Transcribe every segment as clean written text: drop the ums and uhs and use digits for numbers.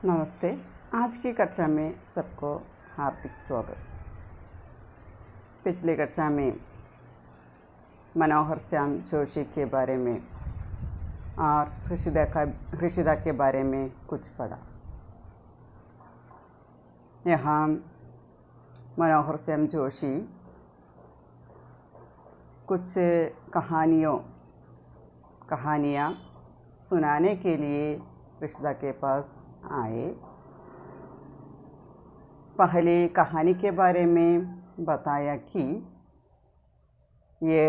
नमस्ते। आज की कक्षा में सबको हार्दिक स्वागत। पिछली कक्षा में मनोहर श्याम जोशी के बारे में और ऋषिदा के बारे में कुछ पढ़ा। यहाँ मनोहर श्याम जोशी कुछ कहानियाँ सुनाने के लिए ऋषिदा के पास आए। पहली कहानी के बारे में बताया कि ये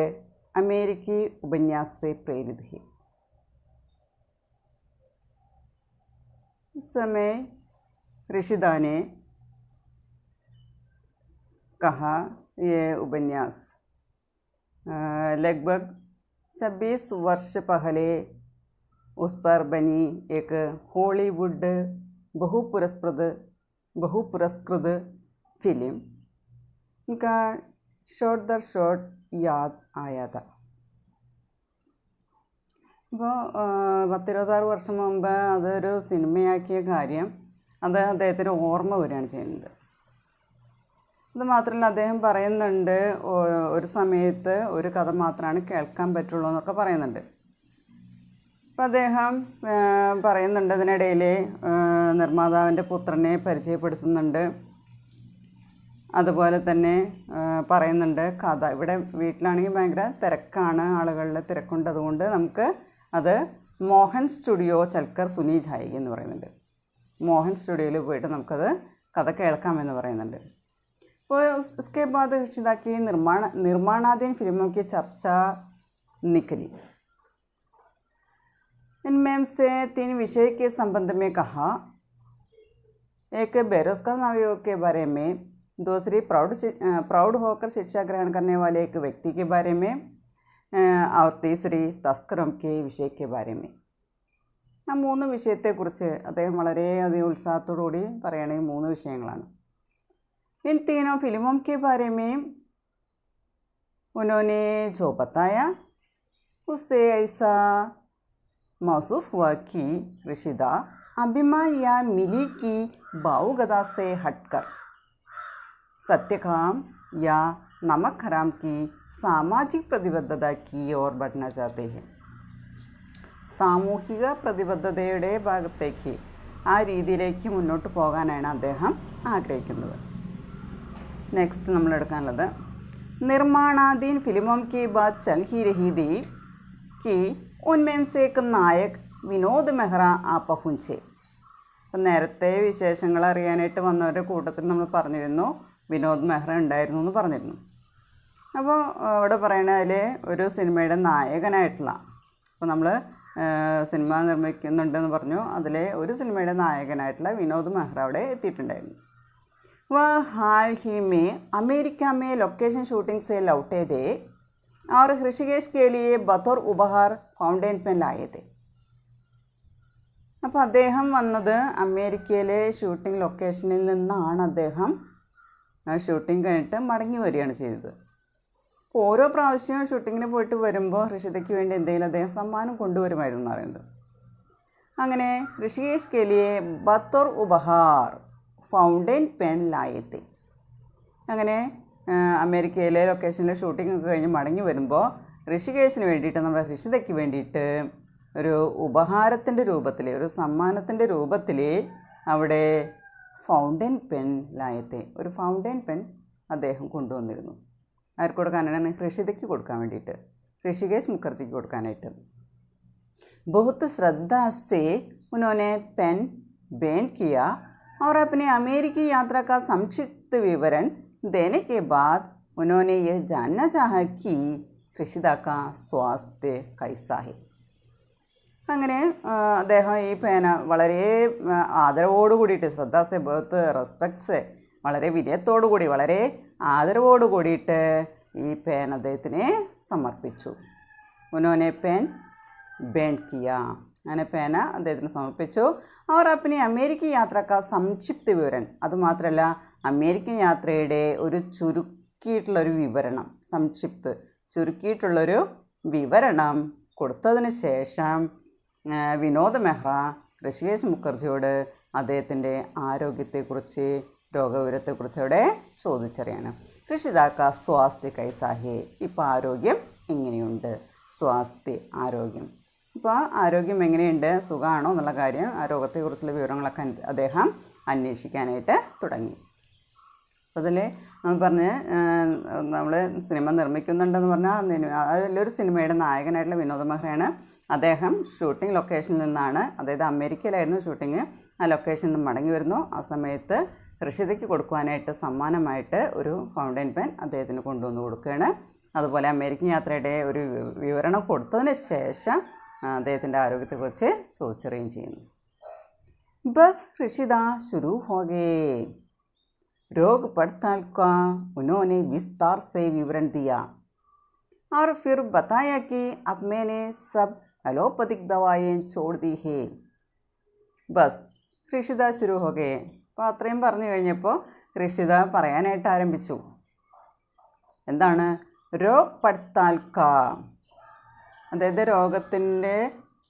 अमेरिकी उपन्यास से प्रेरित है। उस समय ऋषिदा ने कहा ये उपन्यास लगभग 26 वर्ष पहले उस पर बनी एक हॉलीवुड बहुपुरस्कृत फिल्म उनका ഷോട്ട് ദർ ഷോട്ട് യാദ് ആയതാ. അപ്പോൾ 10-26 വർഷം മുമ്പ് അതൊരു സിനിമയാക്കിയ കാര്യം അദ്ദേഹത്തിന് ഓർമ്മ വരികയാണ് ചെയ്യുന്നത്. അതുമാത്രമല്ല, അദ്ദേഹം പറയുന്നുണ്ട് ഒരു സമയത്ത് ഒരു കഥ മാത്രമാണ് കേൾക്കാൻ പറ്റുള്ളൂ എന്നൊക്കെ പറയുന്നുണ്ട്. അപ്പോൾ അദ്ദേഹം പറയുന്നുണ്ട്, അതിനിടയിൽ നിർമ്മാതാവിൻ്റെ പുത്രനെ പരിചയപ്പെടുത്തുന്നുണ്ട്. അതുപോലെ തന്നെ പറയുന്നുണ്ട് കഥ. ഇവിടെ വീട്ടിലാണെങ്കിൽ ഭയങ്കര തിരക്കാണ്, ആളുകളുടെ തിരക്കുണ്ട്, അതുകൊണ്ട് നമുക്ക് അത് മോഹൻ സ്റ്റുഡിയോ ചൽക്കർ സുനി ജായേഗി എന്ന് പറയുന്നുണ്ട്. മോഹൻ സ്റ്റുഡിയോയിൽ പോയിട്ട് നമുക്കത് കഥ കേൾക്കാമെന്ന് പറയുന്നുണ്ട്. അപ്പോൾ इसके बाद ऋषिदा की निर्माणाधीन फिल्मों की चर्चा निकली. इनमें से 3 विषय के संबंध में कहा. एक बेरोजगार नवयुवक के बारे में, दूसरी प्राउड होकर शिक्षा ग्रहण करने वाले एक व्यक्ति के बारे में और तीसरी तस्करों के विषय के बारे में. ആ 3 വിഷയത്തെക്കുറിച്ച് അദ്ദേഹം വളരെയധികം ഉത്സാഹത്തോടുകൂടി പറയുന്ന 3 വിഷയങ്ങളാണ്. इन तीनों फिल्मों के बारे में उन्होंने जो बताया उससे ऐसा महसूस हुआ कि ऋषिदा अभिमान या मिली की भावुकता से हटकर सत्यकाम या नमक हराम की सामाजिक प्रतिबद्धता की ओर बढ़ना चाहते हैं. സാമൂഹിക പ്രതിബദ്ധതയുടെ ഭാഗത്തേക്ക് ആ രീതിയിലേക്ക് മുന്നോട്ട് പോകാനാണ് അദ്ദേഹം ആഗ്രഹിക്കുന്നത്. നെക്സ്റ്റ് നമ്മൾ എടുക്കാനുള്ളത് निर्माणाधीन फिल्मों की बात चल ही रही थी कि उनमें से एक नायक വിനോദ് മെഹ്റ ആ പഹുഞ്ചെ. അപ്പം നേരത്തെ വിശേഷങ്ങൾ അറിയാനായിട്ട് വന്നവരുടെ കൂട്ടത്തിൽ നമ്മൾ പറഞ്ഞിരുന്നു വിനോദ് മെഹ്റ ഉണ്ടായിരുന്നു എന്ന് പറഞ്ഞിരുന്നു. അപ്പോൾ അവിടെ പറയണതിൽ ഒരു സിനിമയുടെ നായകനായിട്ടുള്ള, അപ്പോൾ നമ്മൾ സിനിമ നിർമ്മിക്കുന്നുണ്ടെന്ന് പറഞ്ഞു, അതിലെ ഒരു സിനിമയുടെ നായകനായിട്ടുള്ള വിനോദ് മെഹ്റ അവിടെ എത്തിയിട്ടുണ്ടായിരുന്നു. वह हाल ही में अमेरिका में लोकेशन शूटिंग से लौटे थे और ऋषिकेश के लिए बतौर उपहार फाउंटेन पेन लाए थे. അപ്പോൾ അദ്ദേഹം വന്നത് അമേരിക്കയിലെ ഷൂട്ടിംഗ് ലൊക്കേഷനിൽ നിന്നാണ്. അദ്ദേഹം ഷൂട്ടിംഗ് കഴിഞ്ഞിട്ട് മടങ്ങി വരികയാണ് ചെയ്തത്. അപ്പോൾ ഓരോ പ്രാവശ്യവും ഷൂട്ടിങ്ങിന് പോയിട്ട് വരുമ്പോൾ ഋഷിതയ്ക്ക് വേണ്ടി എന്തെങ്കിലും അദ്ദേഹം സമ്മാനം കൊണ്ടുവരുമായിരുന്നു എന്ന് പറയുന്നത്. അങ്ങനെ ഋഷികേശ് കെ ലിയെ ബത്തൗർ ഉപഹാർ ഫൗണ്ടൈൻ പെൻ ലായത്തെ. അങ്ങനെ അമേരിക്കയിലെ ലൊക്കേഷനിലെ ഷൂട്ടിംഗ് ഒക്കെ കഴിഞ്ഞ് മടങ്ങി വരുമ്പോൾ ഋഷികേശിന് വേണ്ടിയിട്ട്, നമ്മുടെ ഋഷിതയ്ക്ക് വേണ്ടിയിട്ട് ഒരു ഉപഹാരത്തിൻ്റെ രൂപത്തിൽ, ഒരു സമ്മാനത്തിൻ്റെ രൂപത്തിൽ അവിടെ ഫൗണ്ടൈൻ പെൻ ലായത്തെ, ഒരു ഫൗണ്ടൈൻ പെൻ അദ്ദേഹം കൊണ്ടുവന്നിരുന്നു. ആർക്ക് കൊടുക്കാനാണ്? ഋഷിതയ്ക്ക് കൊടുക്കാൻ വേണ്ടിയിട്ട്, ഋഷികേശ് മുഖർജിക്ക് കൊടുക്കാനായിട്ട്. बहुत श्रद्धा से उन्होंने पेन बैन किया और अपने अमेरिकी यात्रा का संक्षिप्त विवरण देने के बाद उन्होंने यह जानना चाहा कि ऋषिदा का स्वास्थ्य कैसा है. അങ്ങനെ അദ്ദേഹം ഈ പേന വളരെ ആദരവോടു കൂടിയിട്ട്, ശ്രദ്ധാസെ ബഹുത്ത് റെസ്പെക്ട്സ്, വളരെ വിനയത്തോടു കൂടി, വളരെ ആദരവോടു കൂടിയിട്ട് ഈ പേൻ അദ്ദേഹത്തിനെ സമർപ്പിച്ചു. ഉന്നോനെ പേൻ बैन किया. അങ്ങനെ പേന അദ്ദേഹത്തിന് സമർപ്പിച്ചു. അവർ അപ്പനി അമേരിക്കൻ യാത്രക്കാ സംക്ഷിപ്ത വിവരൻ, അതുമാത്രമല്ല അമേരിക്കൻ യാത്രയുടെ ഒരു ചുരുക്കിയിട്ടുള്ളൊരു വിവരണം, ചുരുക്കിയിട്ടുള്ളൊരു വിവരണം കൊടുത്തതിന് ശേഷം വിനോദ് മെഹ്റ ഋഷികേശ് മുഖർജിയോട് അദ്ദേഹത്തിൻ്റെ ആരോഗ്യത്തെക്കുറിച്ച് രോഗവിവരത്തെക്കുറിച്ച് അവിടെ ചോദിച്ചറിയാണ്. ഋഷിതാക്ക സ്വാസ്ഥ്യ കൈസാഹേ, ഇപ്പോൾ ആരോഗ്യം എങ്ങനെയുണ്ട്? സ്വാസ്ഥ്യ ആരോഗ്യം, ഇപ്പോൾ ആരോഗ്യം എങ്ങനെയുണ്ട്, സുഖമാണോ എന്നുള്ള കാര്യം, ആ രോഗത്തെക്കുറിച്ചുള്ള വിവരങ്ങളൊക്കെ അദ്ദേഹം അന്വേഷിക്കാനായിട്ട് തുടങ്ങി. അപ്പോൾ അതിൽ നമ്മൾ പറഞ്ഞ് നമ്മൾ സിനിമ നിർമ്മിക്കുന്നുണ്ടെന്ന് പറഞ്ഞാൽ അതിലൊരു സിനിമയുടെ നായകനായിട്ടുള്ള വിനോദ് മെഹ്റയാണ്. അദ്ദേഹം ഷൂട്ടിംഗ് ലൊക്കേഷനിൽ നിന്നാണ്, അതായത് അമേരിക്കയിലായിരുന്നു ഷൂട്ടിങ്, ആ ലൊക്കേഷനിൽ നിന്ന് മടങ്ങി വരുന്നു. ആ സമയത്ത് ഋഷിതയ്ക്ക് കൊടുക്കുവാനായിട്ട് സമ്മാനമായിട്ട് ഒരു ഫൗണ്ടൈൻ പെൻ അദ്ദേഹത്തിന് കൊണ്ടുവന്ന് കൊടുക്കുകയാണ്. അതുപോലെ അമേരിക്കൻ യാത്രയുടെ ഒരു വിവരണം കൊടുത്തതിന് ശേഷം അദ്ദേഹത്തിൻ്റെ ആരോഗ്യത്തെക്കുറിച്ച് ചോദിച്ചറിയുകയും ചെയ്യുന്നു. ബസ് ഋഷിത ശുരു ഹോ ഗയേ, रोग पड़ताल का उन्होंने विस्तार से विवरण दिया और फिर बताया कि अब मैंने सब एलोपैथिक दवाएं छोड़ दी है. बस ഋഷിത ശുരു ഹോ ഗയേ. അപ്പോൾ അത്രയും പറഞ്ഞു കഴിഞ്ഞപ്പോൾ ഋഷിത പറയാനായിട്ട് ആരംഭിച്ചു. എന്താണ്? രോഗ് പട്താൽ കാ, അതായത് രോഗത്തിൻ്റെ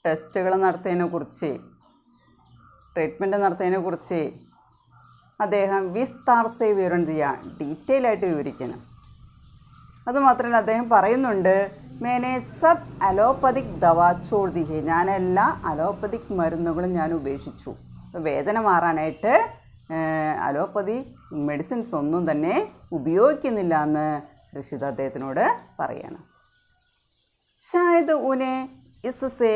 ടെസ്റ്റുകൾ നടത്തിയതിനെക്കുറിച്ച്, ട്രീറ്റ്മെൻറ്റ് നടത്തിയതിനെക്കുറിച്ച് അദ്ദേഹം വിസ്താർ സേ വിവരണം ചെയ്യുക, ഡീറ്റെയിൽ ആയിട്ട് വിവരിക്കണം. അതുമാത്രമല്ല അദ്ദേഹം പറയുന്നുണ്ട്, മേനെ സബ് അലോപ്പതിക് ദവാ ചോട് ദി ഹേ, ഞാൻ എല്ലാ അലോപ്പതിക് മരുന്നുകളും ഞാൻ ഉപേക്ഷിച്ചു. വേദന മാറാനായിട്ട് അലോപ്പതി മെഡിസിൻസ് ഒന്നും തന്നെ ഉപയോഗിക്കുന്നില്ല എന്ന് ഋഷിത അദ്ദേഹത്തിനോട് പറയണം. शायद उन्हें इससे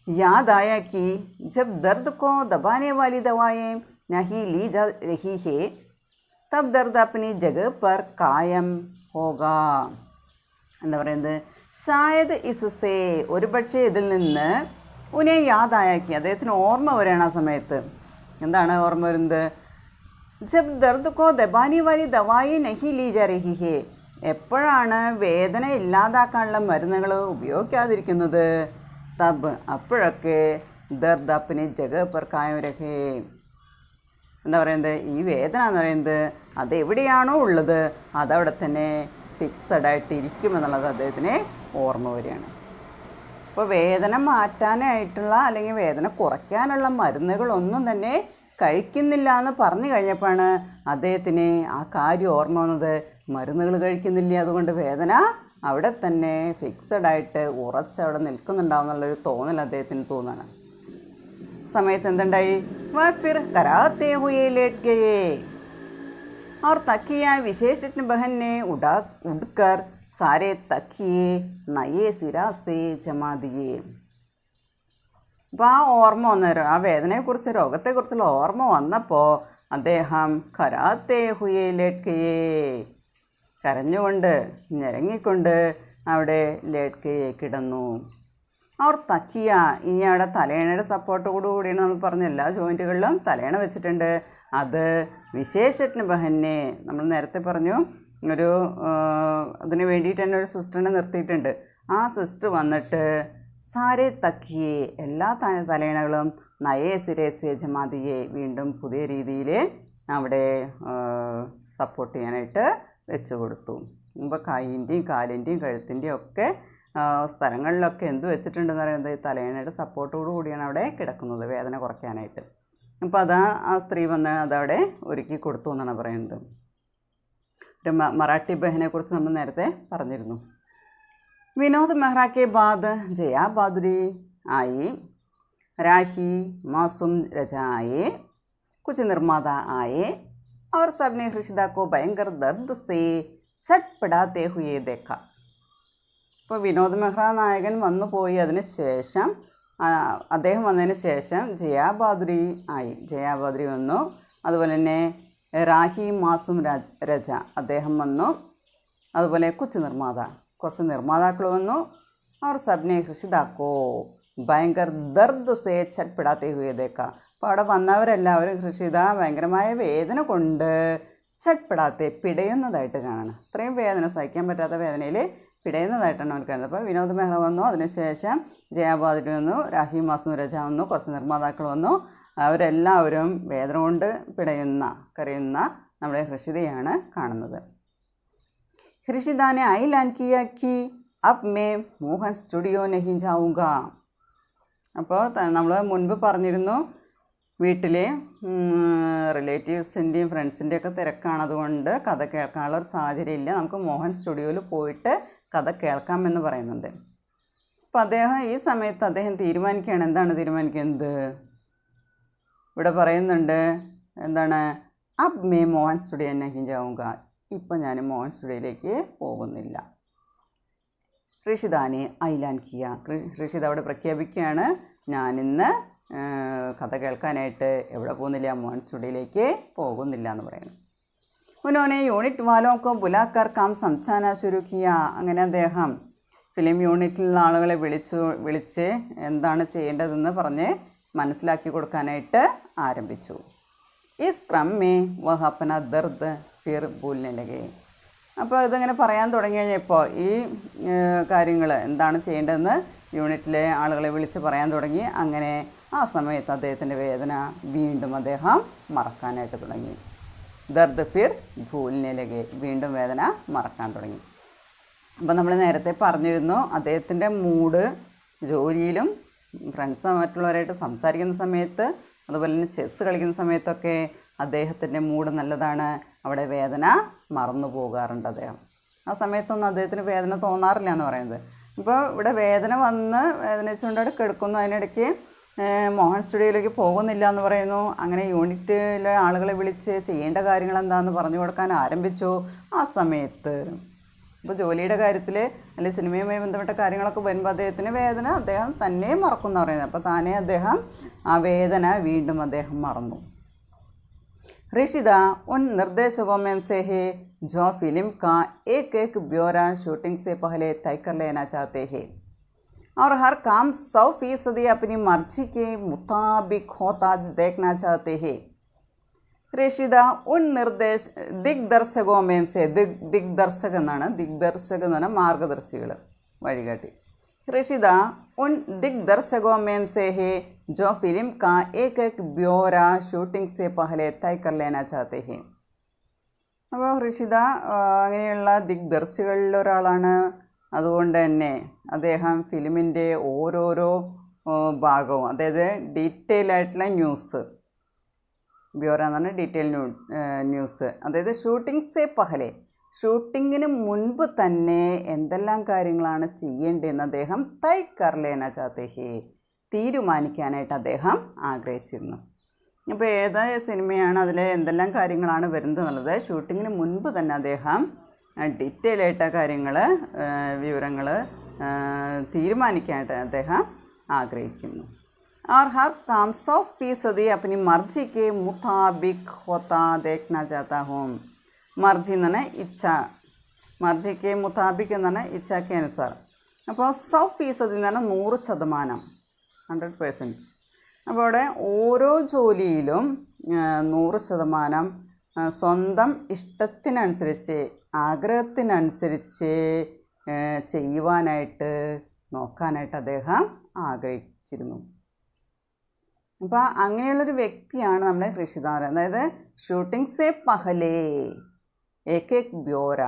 याद आया कि जब दर्द को दबाने वाली दवाएं नहीं ली जा रही है तब दर्द अपनी जगह पर कायम होगा. എന്താ പറയുന്നത്? ഷായദ് ഇസ്സേ, ഒരുപക്ഷെ ഇതിൽ നിന്ന് ഉനെ യാദായാക്കി, അദ്ദേഹത്തിന് ഓർമ്മ വരികയാണ്. ആ സമയത്ത് എന്താണ് ഓർമ്മ വരുന്നത്? ജബ് ദർദ് കോ ദബാനി വാലി ദവായി നഹി ലീ ജാ രഹി ഹേ, എപ്പോഴാണ് വേദന ഇല്ലാതാക്കാനുള്ള മരുന്നുകൾ ഉപയോഗിക്കാതിരിക്കുന്നത്? തബ്, അപ്പോഴൊക്കെ ദർദ് അപ്പനി ജഗ പർ കായം രഹേ, എന്താ പറയുന്നത്? ഈ വേദന എന്ന് പറയുന്നത് അതെവിടെയാണോ ഉള്ളത് അതവിടെ തന്നെ ഫിക്സഡായിട്ട് ഇരിക്കുമെന്നുള്ളത് അദ്ദേഹത്തിന് ഓർമ്മ വരികയാണ്. അപ്പോൾ വേദന മാറ്റാനായിട്ടുള്ള അല്ലെങ്കിൽ വേദന കുറയ്ക്കാനുള്ള മരുന്നുകളൊന്നും തന്നെ കഴിക്കുന്നില്ല എന്ന് പറഞ്ഞു കഴിഞ്ഞപ്പോഴാണ് അദ്ദേഹത്തിന് ആ കാര്യം ഓർമ്മ വന്നത്. മരുന്നുകൾ കഴിക്കുന്നില്ല, അതുകൊണ്ട് വേദന അവിടെ തന്നെ ഫിക്സഡായിട്ട് ഉറച്ചവിടെ നിൽക്കുന്നുണ്ടാവും എന്നുള്ളൊരു തോന്നൽ അദ്ദേഹത്തിന് തോന്നുകയാണ്. സമയത്ത് എന്തുണ്ടായി? വ ഫിർ കരാത്തെ ഹുയേ ലേട്ട് ഗയേ और तकिया विशेषज्ञ बहन ने उड़कर सारे तकिए नए सिरा से जमा दिए. അപ്പോൾ ആ ഓർമ്മ വന്നേരം, ആ വേദനയെക്കുറിച്ച് രോഗത്തെക്കുറിച്ചുള്ള ഓർമ്മ വന്നപ്പോൾ അദ്ദേഹം ഖരാത്തെ ഹുയേ ലേട്കയെ, കരഞ്ഞുകൊണ്ട് ഞെരങ്ങിക്കൊണ്ട് അവിടെ ലേട്കയെ കിടന്നു. അവർ തക്കിയ, ഇനി അവിടെ തലയണയുടെ സപ്പോർട്ടോടു കൂടിയാണ് നമ്മൾ പറഞ്ഞ എല്ലാ ജോയിൻറ്റുകളിലും തലയണ വെച്ചിട്ടുണ്ട്. അത് വിശേഷജ്ഞ ബഹനെ, നമ്മൾ നേരത്തെ പറഞ്ഞു ഒരു അതിന് വേണ്ടിയിട്ട് തന്നെ ഒരു സിസ്റ്ററിനെ നിർത്തിയിട്ടുണ്ട്. ആ സിസ്റ്റർ വന്നിട്ട് സാരേ തക്കിയെ, എല്ലാ തലയണകളും നയേ സിരേസെ ജമാതിയെ, വീണ്ടും പുതിയ രീതിയിൽ അവിടെ സപ്പോർട്ട് ചെയ്യാനായിട്ട് വെച്ച് കൊടുത്തു. ഇപ്പോൾ കൈൻ്റെയും കാലിൻ്റെയും കഴുത്തിൻ്റെയും ഒക്കെ സ്ഥലങ്ങളിലൊക്കെ എന്ത് വെച്ചിട്ടുണ്ടെന്ന് പറയുന്നത് തലയണയുടെ സപ്പോർട്ടോടു കൂടിയാണ് അവിടെ കിടക്കുന്നത് വേദന കുറയ്ക്കാനായിട്ട്. അപ്പോൾ അതാ ആ സ്ത്രീ വന്ന് അതവിടെ ഒരുക്കി കൊടുത്തു എന്നാണ് പറയുന്നത്. ഒരു മറാഠി ബഹനെ കുറിച്ച് നമ്മൾ നേരത്തെ പറഞ്ഞിരുന്നു. വിനോദ് മെഹ്റ के बाद जया बहादुरी आई, राही मासूम रजा आए, कुछ निर्माता आए और सबने ऋषिदा को भयंकर दर्द से छटपटाते हुए देखा. ഇപ്പോൾ വിനോദ് മെഹ്റ നായകൻ വന്നു പോയി, അതിന് ശേഷം അദ്ദേഹം വന്നതിന് ശേഷം ജയാ ബഹാദുരി ആയി, ജയാ ബഹാദുരി വന്നു. അതുപോലെ തന്നെ റാഹി മാസും രജ അദ്ദേഹം വന്നു. അതുപോലെ കുറച്ച് നിർമ്മാതാക്കൾ വന്നു. അവർ സബ്നെ ഋഷിതാക്കോ ഭയങ്കര ദർദ് സേ ചട്പിടാത്തേ ഹുയതേക്ക. അപ്പോൾ അവിടെ വന്നവരെല്ലാവരും ഋഷിത ഭയങ്കരമായ വേദന കൊണ്ട് ചട്പിടാത്തെ പിടയുന്നതായിട്ട് കാണണം. അത്രയും വേദന, സഹിക്കാൻ പറ്റാത്ത വേദനയിൽ പിടയുന്നതായിട്ടാണ് അവർ കാണുന്നത്. അപ്പോൾ വിനോദ് മെഹ്റ വന്നു, അതിനുശേഷം ജയാ ബഹാദുരി വന്നു, രാഹി മാസും രജ വന്നു, കുറച്ച് നിർമ്മാതാക്കൾ വന്നു. അവരെല്ലാവരും വേദന കൊണ്ട് കരയുന്ന നമ്മുടെ ഋഷിതയാണ് കാണുന്നത്. ऋषिदा ने ऐलान किया कि अब मैं मोहन स्टूडियो नहीं जाऊँगा. അപ്പോൾ നമ്മൾ മുൻപ് പറഞ്ഞിരുന്നു വീട്ടിൽ റിലേറ്റീവ്സിൻ്റെയും ഫ്രണ്ട്സിൻ്റെയൊക്കെ തിരക്കാണ്, അതുകൊണ്ട് കഥ കേൾക്കാനുള്ള ഒരു സാഹചര്യമില്ല, നമുക്ക് മോഹൻ സ്റ്റുഡിയോയിൽ പോയിട്ട് കഥ കേൾക്കാമെന്ന് പറയുന്നുണ്ട്. അപ്പോൾ അദ്ദേഹം ഈ സമയത്ത് അദ്ദേഹം തീരുമാനിക്കുകയാണ്. എന്താണ് തീരുമാനിക്കുന്നത്? ഇവിടെ പറയുന്നുണ്ട് എന്താണ്, അബ് മേ മോഹൻ സ്റ്റുഡിയോ നഹീ ജാഊംഗ, ഇപ്പം ഞാൻ മോഹൻ സ്റ്റുഡിയോയിലേക്ക് പോകുന്നില്ല. ഋഷിതാനെ ഐലാൻ കിയ, ഋഷിത അവിടെ പ്രഖ്യാപിക്കുകയാണ്, ഞാനിന്ന് കഥ കേൾക്കാനായിട്ട് എവിടെ പോകുന്നില്ല, മോഹൻ സ്റ്റുഡിയോയിലേക്ക് പോകുന്നില്ല എന്ന് പറയുന്നു. ഉन्होंने യൂണിറ്റ് വാലോं को बुलाकर काम समझाना शुरू किया, അങ്ങനെ അദ്ദേഹം ഫിലിം യൂണിറ്റിലുള്ള ആളുകളെ വിളിച്ച് എന്താണ് ചെയ്യേണ്ടതെന്ന് പറഞ്ഞ് മനസ്സിലാക്കി കൊടുക്കാനായിട്ട് ആരംഭിച്ചു. ഇസ് ക്രം മേ വഹ അപ്ന ദർദ് ഫിർ ഭൂൽനെ ലഗേ. അപ്പോൾ ഇതിങ്ങനെ പറയാൻ തുടങ്ങി കഴിഞ്ഞപ്പോൾ ഈ കാര്യങ്ങൾ എന്താണ് ചെയ്യേണ്ടതെന്ന് യൂണിറ്റിലെ ആളുകളെ വിളിച്ച് പറയാൻ തുടങ്ങി. അങ്ങനെ ആ സമയത്ത് അദ്ദേഹത്തിൻ്റെ വേദന വീണ്ടും അദ്ദേഹം മറക്കാനായിട്ട് തുടങ്ങി. ദർദ് ഫിർ ഭൂൽനെ ലഗേ, വീണ്ടും വേദന മറക്കാൻ തുടങ്ങി. അപ്പോൾ നമ്മൾ നേരത്തെ പറഞ്ഞിരുന്നു, അദ്ദേഹത്തിൻ്റെ മൂഡ് ജോലിയിലും ഫ്രണ്ട്സ് മറ്റുള്ളവരായിട്ട് സംസാരിക്കുന്ന സമയത്ത്, അതുപോലെ തന്നെ ചെസ്സ് കളിക്കുന്ന സമയത്തൊക്കെ അദ്ദേഹത്തിൻ്റെ മൂഡ് നല്ലതാണ്, അവിടെ വേദന മറന്നു പോകാറുണ്ട് അദ്ദേഹം. ആ സമയത്തൊന്നും അദ്ദേഹത്തിന് വേദന തോന്നാറില്ല എന്ന് പറയുന്നത്. ഇപ്പോൾ ഇവിടെ വേദന വന്ന് വേദനിച്ചുകൊണ്ട് അവിടെ കിടക്കുന്നു, അതിനിടയ്ക്ക് മോഹൻ സ്റ്റുഡിയോയിലേക്ക് പോകുന്നില്ല എന്ന് പറയുന്നു. അങ്ങനെ യൂണിറ്റിലെ ആളുകളെ വിളിച്ച് ചെയ്യേണ്ട കാര്യങ്ങൾ എന്താണെന്ന് പറഞ്ഞു കൊടുക്കാൻ ആരംഭിച്ചു. ആ സമയത്ത് ഇപ്പോൾ ജോലിയുടെ കാര്യത്തിൽ അല്ലെങ്കിൽ സിനിമയുമായി ബന്ധപ്പെട്ട കാര്യങ്ങളൊക്കെ വരുമ്പോൾ അദ്ദേഹത്തിന് വേദന അദ്ദേഹം തന്നെ മറക്കുമെന്ന് പറയുന്നത്. അപ്പോൾ താനേ അദ്ദേഹം ആ വേദന വീണ്ടും അദ്ദേഹം മറന്നു. ऋषिदा उन निर्देशकों में से है जो फिल्म का एक एक ब्यौरा शूटिंग से पहले तय कर लेना चाहते हैं और हर काम 100% अपनी मर्जी के मुताबिक होता देखना चाहते हैं. ഋഷിത ഉൻ ദിഗ്ദർശകോ മേംസെ, ദിഗ്ദർശക് എന്നാണ്, ദിഗ്ദർശക് എന്ന് പറഞ്ഞാൽ മാർഗദർശികൾ, വഴികാട്ടി. ഋഷിത ഉൻ ദിഗ്ദർശകോ മേംസെ ഹേ जो फिल्म का एक एक ब्यौरा शूटिंग से पहले तय कर लेना चाहते हैं. അപ്പോൾ ഋഷിത അങ്ങനെയുള്ള ദിഗ്ദർശികളിലൊരാളാണ്. അതുകൊണ്ട് തന്നെ അദ്ദേഹം ഫിലിമിൻ്റെ ഓരോരോ ഭാഗവും, അതായത് ഡീറ്റെയിൽ ആയിട്ടുള്ള ന്യൂസ്, ബ്യൂറ എന്ന് പറഞ്ഞാൽ ഡീറ്റെയിൽ ന്യൂസ്, അതായത് ഷൂട്ടിംഗ് സേ പഹലെ, ഷൂട്ടിങ്ങിന് മുൻപ് തന്നെ എന്തെല്ലാം കാര്യങ്ങളാണ് ചെയ്യേണ്ടതെന്ന് അദ്ദേഹം തൈ കർ ലേന ചാത്തേ ഹേ, തീരുമാനിക്കാനായിട്ട് അദ്ദേഹം ആഗ്രഹിച്ചിരുന്നു. അപ്പോൾ ഏതായ സിനിമയാണ്, അതിലെ എന്തെല്ലാം കാര്യങ്ങളാണ് വരുന്നത് എന്നുള്ളത് ഷൂട്ടിങ്ങിന് മുൻപ് തന്നെ അദ്ദേഹം ഡീറ്റെയിൽ ആയിട്ട് കാര്യങ്ങൾ, വിവരങ്ങൾ തീരുമാനിക്കാനായിട്ട് അദ്ദേഹം ആഗ്രഹിക്കുന്നു. और हर काम 100% अपनी मर्जी के मुताबिक होता देखना चाहता हूँ. मर्जी എന്ന് പറഞ്ഞാൽ ഇച്ഛ, മർജിക്ക് മുതാബിക് എന്ന് പറഞ്ഞാൽ ഇച്ഛയ്ക്ക് അനുസാർ. അപ്പോൾ 100% എന്ന് പറഞ്ഞാൽ 100%, 100%. അപ്പോൾ അവിടെ ഓരോ ജോലിയിലും 100% സ്വന്തം ഇഷ്ടത്തിനനുസരിച്ച്, ആഗ്രഹത്തിനനുസരിച്ച് ചെയ്യുവാനായിട്ട് നോക്കാനായിട്ട് അദ്ദേഹം ആഗ്രഹിച്ചിരുന്നു. അപ്പോൾ അങ്ങനെയുള്ളൊരു വ്യക്തിയാണ് നമ്മുടെ ഋഷിത എന്ന് പറയുന്നത്. അതായത് ഷൂട്ടിംഗ് സേ പഹലേ ഏക് ഏക് ബ്യോര,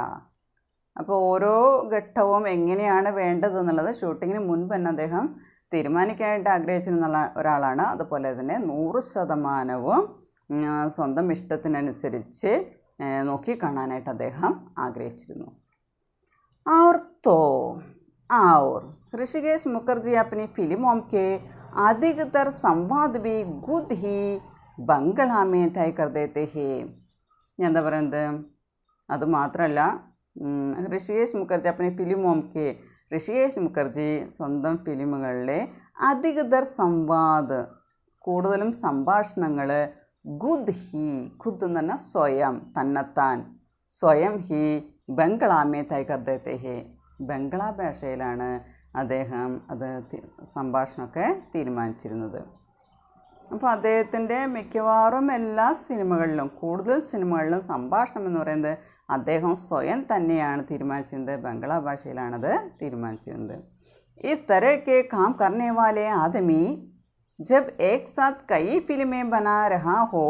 അപ്പോൾ ഓരോ ഘട്ടവും എങ്ങനെയാണ് വേണ്ടതെന്നുള്ളത് ഷൂട്ടിങ്ങിന് മുൻപ് തന്നെ അദ്ദേഹം തീരുമാനിക്കാനായിട്ട് ആഗ്രഹിച്ചിരുന്ന ഒരാളാണ്. അതുപോലെ തന്നെ 100% സ്വന്തം ഇഷ്ടത്തിനനുസരിച്ച് നോക്കിക്കാണാനായിട്ട് അദ്ദേഹം ആഗ്രഹിച്ചിരുന്നു. और ऋषिकेश मुखर्जी अपनी फिल्मों के अधिकतर संवाद भी खुद ही बंगला में तय कर देते हैं. എന്താ പറയുന്നത്? അതുമാത്രമല്ല, ഋഷികേശ് മുഖർജി अपनी फिल्मों के, ഋഷികേശ് മുഖർജി സ്വന്തം ഫിലിമുകളിലെ അധികതർ സംവാദ്, കൂടുതലും സംഭാഷണങ്ങൾ, ഖുദ് ഹി, ഖുദ് എന്ന് പറഞ്ഞാൽ സ്വയം, തന്നെത്താൻ, സ്വയം ഹി ബംഗ്ലാമേ തൈ കർ ദേത്തെ ഹേ, ബംഗ്ലാ ഭാഷയിലാണ് അദ്ദേഹം അത് സംഭാഷണമൊക്കെ തീരുമാനിച്ചിരുന്നത്. അപ്പോൾ അദ്ദേഹത്തിൻ്റെ മിക്കവാറും എല്ലാ സിനിമകളിലും, കൂടുതൽ സിനിമകളിലും സംഭാഷണം എന്ന് പറയുന്നത് അദ്ദേഹം സ്വയം തന്നെയാണ് തീരുമാനിച്ചിരുന്നത്, ബംഗ്ലാ ഭാഷയിലാണത് തീരുമാനിച്ചിരുന്നത്. इस तरह के काम करने वाले आदमी जब एक साथ कई फिल्में बना रहा हो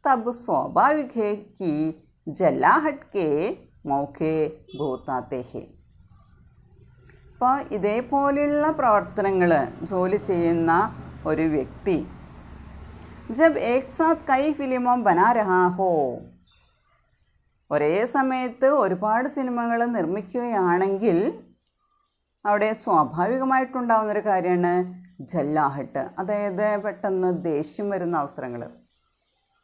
तब स्वाभाविक है कि जलाहट के मौके बहुत आते हैं. അപ്പോൾ ഇതേപോലെയുള്ള പ്രവർത്തനങ്ങൾ ജോലി ചെയ്യുന്ന ഒരു വ്യക്തി जब एक साथ कई फिल्मों बना रहा हो, ഒരേ സമയത്ത് ഒരുപാട് സിനിമകൾ നിർമ്മിക്കുകയാണെങ്കിൽ അവിടെ സ്വാഭാവികമായിട്ടുണ്ടാകുന്നൊരു കാര്യമാണ് ജല്ലാഹട്ട്, അതായത് പെട്ടെന്ന് ദേഷ്യം വരുന്ന അവസരങ്ങൾ.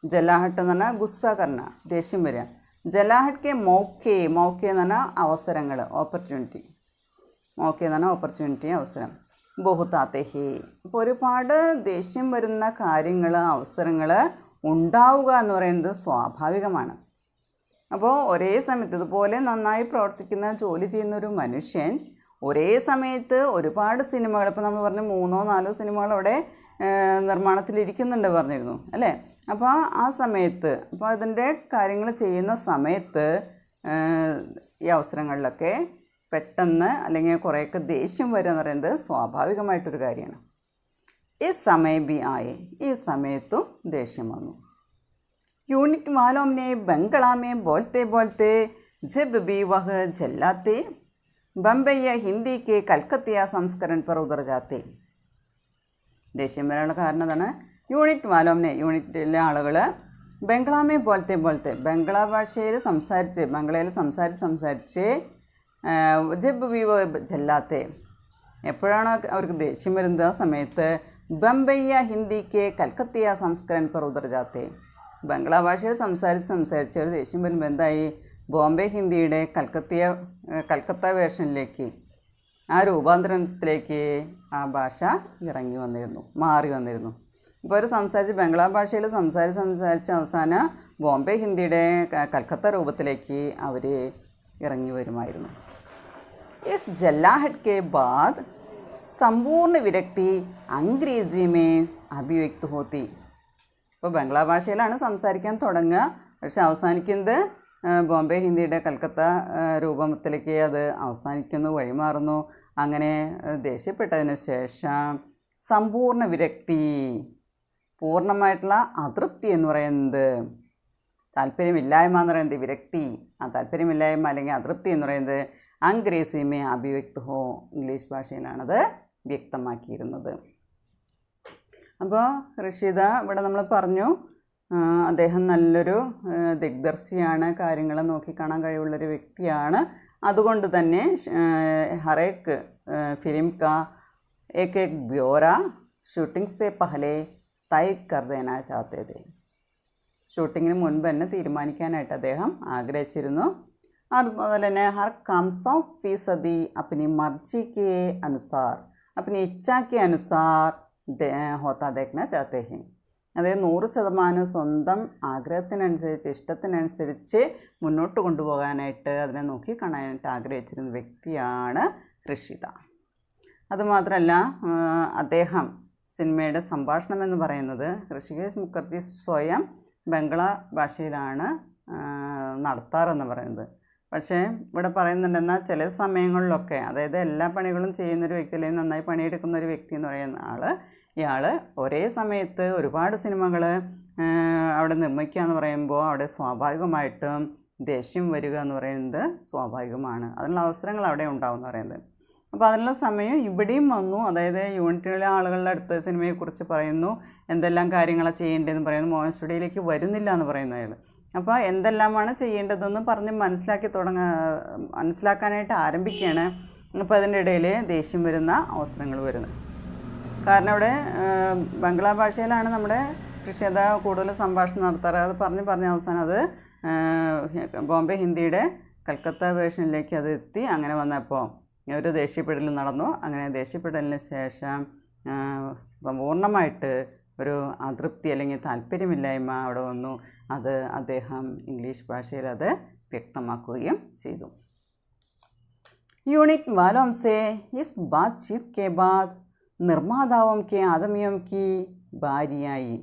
ജല്ലാഹട്ട് എന്ന് പറഞ്ഞാൽ ഗുസ്സ കർണ, ദേഷ്യം വരിക. ജലാഹട്ട് കെ മൗക്കെ, മൗക്കെ എന്ന് പറഞ്ഞാൽ അവസരങ്ങൾ, ഓപ്പർച്യൂണിറ്റി. മൗക്കെ എന്ന് പറഞ്ഞാൽ ഓപ്പർച്യൂണിറ്റി, അവസരം. ബഹുത്താത്തെ ഹി, ഇപ്പോൾ ഒരുപാട് ദേഷ്യം വരുന്ന കാര്യങ്ങൾ, അവസരങ്ങൾ ഉണ്ടാവുക എന്ന് പറയുന്നത് സ്വാഭാവികമാണ്. അപ്പോൾ ഒരേ സമയത്ത് ഇതുപോലെ നന്നായി പ്രവർത്തിക്കുന്ന ജോലി ചെയ്യുന്ന ഒരു മനുഷ്യൻ ഒരേ സമയത്ത് ഒരുപാട് സിനിമകൾ, ഇപ്പോൾ നമ്മൾ പറഞ്ഞു 3-4 സിനിമകൾ അവിടെ നിർമ്മാണത്തിലിരിക്കുന്നുണ്ട് പറഞ്ഞിരുന്നു അല്ലേ. അപ്പോൾ ആ സമയത്ത്, അപ്പോൾ അതിൻ്റെ കാര്യങ്ങൾ ചെയ്യുന്ന സമയത്ത് ഈ അവസരങ്ങളിലൊക്കെ പെട്ടെന്ന് അല്ലെങ്കിൽ കുറേയൊക്കെ ദേഷ്യം വരിക എന്ന് പറയുന്നത് സ്വാഭാവികമായിട്ടൊരു കാര്യമാണ്. ഈ സമയം ബി ആയേ, ഈ സമയത്തും ദേഷ്യം വന്നു. यूनिट वालों ने बंगला में बोलते बोलते जब भी वह झल्लाते बम्बई या हिंदी के कलकत्ता संस्करण पर उतर जाते. ദേഷ്യം വരാനുള്ള കാരണം എന്താണ്? യൂണിറ്റ് വാലോംനെ, യൂണിറ്റിലെ ആളുകൾ ബംഗ്ലാമേ പോലത്തെ ബംഗ്ലാ ഭാഷയിൽ സംസാരിച്ച്, ബംഗ്ലയിൽ സംസാരിച്ച് ജബ് വി ജല്ലാത്തെ, എപ്പോഴാണോ അവർക്ക് ദേഷ്യം വരുന്നത് ആ സമയത്ത് ബംബയ്യ ഹിന്ദിക്ക് കൽക്കത്തിയ സംസ്കരൺ पर उतर जाते. ബംഗ്ലാ ഭാഷയിൽ സംസാരിച്ച് ഒരു ദേഷ്യം വരുമ്പോൾ എന്തായി, ബോംബെ ഹിന്ദിയുടെ കൽക്കത്ത വേർഷനിലേക്ക്, ആ രൂപാന്തരത്തിലേക്ക് ആ ഭാഷ മാറി വന്നിരുന്നു. ഇപ്പോൾ അവർ ബംഗ്ലാ ഭാഷയിൽ സംസാരിച്ച് അവസാനം ബോംബെ ഹിന്ദിയുടെ കൽക്കത്ത രൂപത്തിലേക്ക് അവർ ഇറങ്ങി വരുമായിരുന്നു. ഇസ് ജല്ലാഹട്ട് കെ ബാദ് സമ്പൂർണ്ണ വിരക്തി അംഗ്രേജി മേ അഭിവ്യക്ത് ഹോത്തി. ഇപ്പോൾ ബംഗ്ലാ ഭാഷയിലാണ് സംസാരിക്കാൻ തുടങ്ങുക, പക്ഷെ അവസാനിക്കുന്നത് ബോംബെ ഹിന്ദിയുടെ കൽക്കത്ത രൂപത്തിലേക്ക് അത് അവസാനിക്കുന്നു, വഴിമാറുന്നു. അങ്ങനെ ദേഷ്യപ്പെട്ടതിന് ശേഷം സമ്പൂർണ്ണ വിരക്തി, പൂർണ്ണമായിട്ടുള്ള അതൃപ്തി എന്ന് പറയുന്നത്, താല്പര്യമില്ലായ്മ എന്ന് പറയുന്നത് വിരക്തി, ആ താല്പര്യമില്ലായ്മ അല്ലെങ്കിൽ അതൃപ്തി എന്ന് പറയുന്നത് അംഗ്രേസിമേ അഭിവ്യക്ത് ഹോ, ഇംഗ്ലീഷ് ഭാഷയിലാണത് വ്യക്തമാക്കിയിരുന്നത്. അപ്പോൾ ഋഷിത ഇവിടെ നമ്മൾ പറഞ്ഞു, അദ്ദേഹം നല്ലൊരു ദിഗ്ദർശിയാണ്, കാര്യങ്ങൾ നോക്കിക്കാണാൻ കഴിവുള്ളൊരു വ്യക്തിയാണ്. അതുകൊണ്ട് തന്നെ ഹറേക്ക് ഫിലിം കാ एक ब्यौरा शूटिंग से पहले तय कर देना चाहते थे. ഷൂട്ടിങ്ങിന് മുൻപ് തന്നെ തീരുമാനിക്കാനായിട്ട് അദ്ദേഹം ആഗ്രഹിച്ചിരുന്നു. അതുപോലെ തന്നെ ഹർ काम 100% अपनी मर्जी के अनुसार, अपनी इच्छा के अनुसार होता देखना चाहते हैं. അതായത് 100% സ്വന്തം ആഗ്രഹത്തിനനുസരിച്ച്, ഇഷ്ടത്തിനനുസരിച്ച് മുന്നോട്ട് കൊണ്ടുപോകാനായിട്ട്, അതിനെ നോക്കി കാണാനായിട്ട് ആഗ്രഹിച്ചിരുന്ന വ്യക്തിയാണ് ഋഷിത. അതുമാത്രമല്ല, അദ്ദേഹം സിനിമയുടെ സംഭാഷണം എന്ന് പറയുന്നത് ഋഷികേശ് മുഖർജി സ്വയം ബംഗ്ലാ ഭാഷയിലാണ് നടത്താറെന്ന് പറയുന്നത്. പക്ഷേ ഇവിടെ പറയുന്നുണ്ടെന്നാൽ ചില സമയങ്ങളിലൊക്കെ, അതായത് എല്ലാ പണികളും ചെയ്യുന്നൊരു വ്യക്തി അല്ലെങ്കിൽ നന്നായി പണിയെടുക്കുന്ന ഒരു വ്യക്തി എന്ന് പറയുന്ന ഇയാൾ ഒരേ സമയത്ത് ഒരുപാട് സിനിമകൾ അവിടെ നിർമ്മിക്കുക എന്ന് പറയുമ്പോൾ അവിടെ സ്വാഭാവികമായിട്ടും ദേഷ്യം വരിക എന്ന് പറയുന്നത് സ്വാഭാവികമാണ്. അതിനുള്ള അവസരങ്ങൾ അവിടെ ഉണ്ടാവുമെന്ന് പറയുന്നത്. അപ്പോൾ അതിനുള്ള സമയം ഇവിടെയും വന്നു. അതായത് യൂണിറ്റിലെ ആളുകളുടെ അടുത്ത് സിനിമയെക്കുറിച്ച് പറയുന്നു, എന്തെല്ലാം കാര്യങ്ങളാണ് ചെയ്യേണ്ടതെന്ന് പറയുന്നു. മോഹൻ സ്റ്റുഡിയോയിലേക്ക് വരുന്നില്ല എന്ന് പറയുന്നു അയാൾ. അപ്പോൾ എന്തെല്ലാമാണ് ചെയ്യേണ്ടതെന്ന് പറഞ്ഞ് മനസ്സിലാക്കാനായിട്ട് ആരംഭിക്കുകയാണ്. അപ്പോൾ അതിൻ്റെ ഇടയിൽ ദേഷ്യം വരുന്ന അവസരങ്ങൾ വരുന്നത്. കാരണം ഇവിടെ ബംഗ്ലാ ഭാഷയിലാണ് നമ്മുടെ ഋഷിത കൂടുതൽ സംഭാഷണം നടത്താറ്. അത് പറഞ്ഞ് അവസാനം അത് ബോംബെ ഹിന്ദിയുടെ കൽക്കത്ത വേർഷനിലേക്ക് അത് എത്തി. അങ്ങനെ വന്നപ്പോൾ ഒരു ദേഷ്യപ്പെടൽ നടന്നു. അങ്ങനെ ദേഷ്യപ്പെടലിന് ശേഷം പൂർണ്ണമായിട്ട് ഒരു അതൃപ്തി അല്ലെങ്കിൽ താല്പര്യമില്ലായ്മ അവിടെ വന്നു. അത് അദ്ദേഹം ഇംഗ്ലീഷ് ഭാഷയിൽ അത് വ്യക്തമാക്കുകയും ചെയ്തു. യൂണിറ്റ് वालों से इस बातचीत के बाद നിർമ്മാതാവും കെ ആദമിയും കി ഭാര്യയായി.